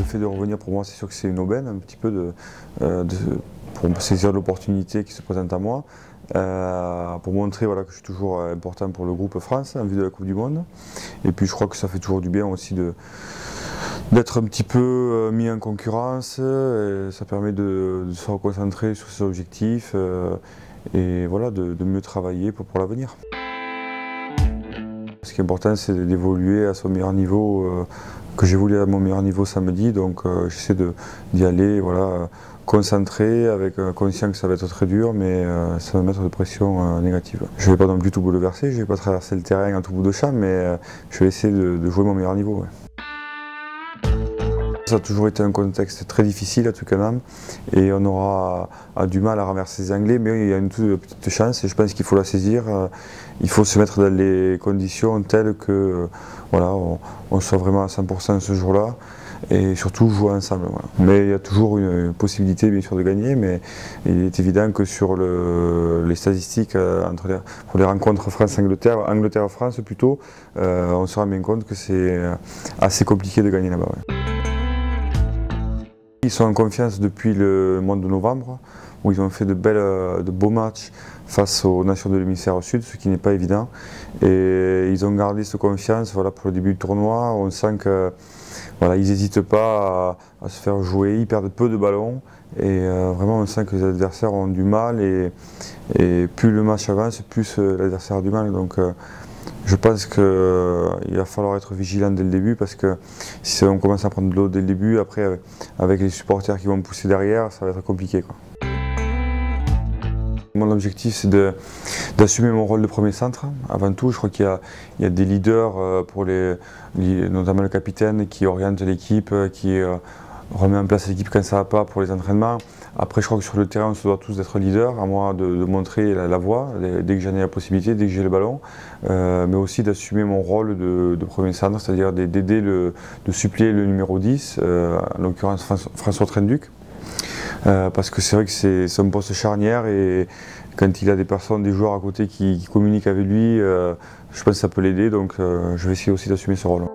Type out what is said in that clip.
fait de revenir, pour moi, c'est sûr que c'est une aubaine, un petit peu pour saisir l'opportunité qui se présente à moi, pour montrer voilà, que je suis toujours important pour le groupe France en vue de la Coupe du Monde. Et puis je crois que ça fait toujours du bien aussi d'être un petit peu mis en concurrence, et ça permet de se reconcentrer sur ses objectifs et voilà, de mieux travailler pour l'avenir. Ce qui est important, c'est d'évoluer à son meilleur niveau, que j'évolue à mon meilleur niveau samedi, donc j'essaie d'y aller voilà, concentré, avec conscient que ça va être très dur, mais ça va mettre de pression négative. Je ne vais pas non plus tout bouleverser, je ne vais pas traverser le terrain à tout bout de champ, mais je vais essayer de jouer mon meilleur niveau. Ouais. Ça a toujours été un contexte très difficile à Twickenham et on aura du mal à renverser les Anglais, mais il y a une toute petite chance et je pense qu'il faut la saisir. Il faut se mettre dans les conditions telles que voilà, on soit vraiment à 100% ce jour-là et surtout jouer ensemble. Voilà. Mais il y a toujours une possibilité bien sûr de gagner, mais il est évident que sur les statistiques pour les rencontres France-Angleterre, Angleterre-France plutôt, on se rend bien compte que c'est assez compliqué de gagner là-bas. Ouais. Ils sont en confiance depuis le mois de novembre, où ils ont fait de beaux matchs face aux nations de l'hémisphère sud, ce qui n'est pas évident. Et ils ont gardé cette confiance voilà, pour le début du tournoi. On sent qu'ils voilà, n'hésitent pas à se faire jouer, ils perdent peu de ballons. Et vraiment on sent que les adversaires ont du mal et plus le match avance, plus l'adversaire a du mal. Donc, je pense qu'il va falloir être vigilant dès le début parce que si on commence à prendre de l'eau dès le début, après avec les supporters qui vont pousser derrière, ça va être compliqué. Quoi. Mon objectif c'est d'assumer mon rôle de premier centre. Avant tout, je crois qu'il y a des leaders, notamment le capitaine qui oriente l'équipe, qui remet en place l'équipe quand ça ne va pas pour les entraînements. Après, je crois que sur le terrain, on se doit tous d'être leaders, à moi de montrer la voie dès que j'en ai la possibilité, dès que j'ai le ballon, mais aussi d'assumer mon rôle de premier centre, c'est-à-dire d'aider, de suppléer le numéro 10, en l'occurrence François Trenduc, parce que c'est vrai que c'est un poste charnière et quand il a des joueurs à côté qui communiquent avec lui, je pense que ça peut l'aider, donc je vais essayer aussi d'assumer ce rôle.